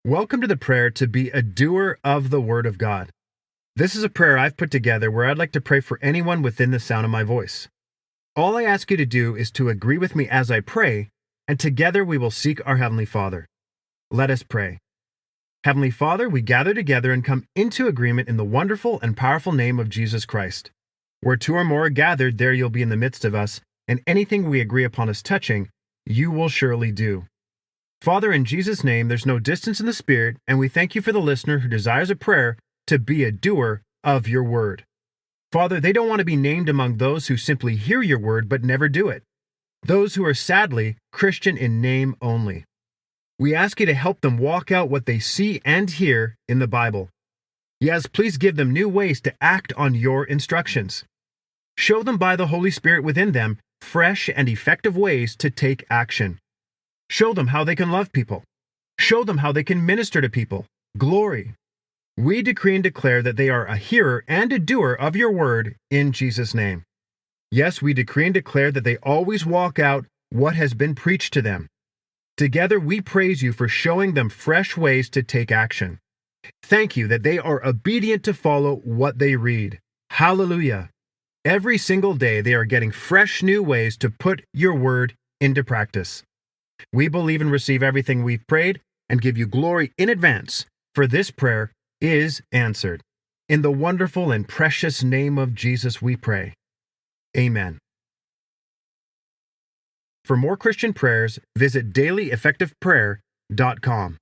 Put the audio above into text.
Welcome to the prayer to be a doer of the Word of God. This is a prayer I've put together where I'd like to pray for anyone within the sound of my voice. All I ask you to do is to agree with me as I pray, and together we will seek our Heavenly Father. Let us pray. Heavenly Father, we gather together and come into agreement in the wonderful and powerful name of Jesus Christ. Where two or more are gathered, there you'll be in the midst of us, and anything we agree upon as touching, you will surely do. Father, in Jesus' name, there's no distance in the Spirit, and we thank you for the listener who desires a prayer to be a doer of your word. Father, they don't want to be named among those who simply hear your word but never do it. Those who are sadly Christian in name only. We ask you to help them walk out what they see and hear in the Bible. Yes, please give them new ways to act on your instructions. Show them by the Holy Spirit within them fresh and effective ways to take action. Show them how they can love people. Show them how they can minister to people. Glory. We decree and declare that they are a hearer and a doer of your word in Jesus' name. Yes, we decree and declare that they always walk out what has been preached to them. Together we praise you for showing them fresh ways to take action. Thank you that they are obedient to follow what they read. Hallelujah. Every single day they are getting fresh new ways to put your word into practice. We believe and receive everything we've prayed and give you glory in advance, for this prayer is answered. In the wonderful and precious name of Jesus we pray. Amen. For more Christian prayers, visit DailyEffectivePrayer.com.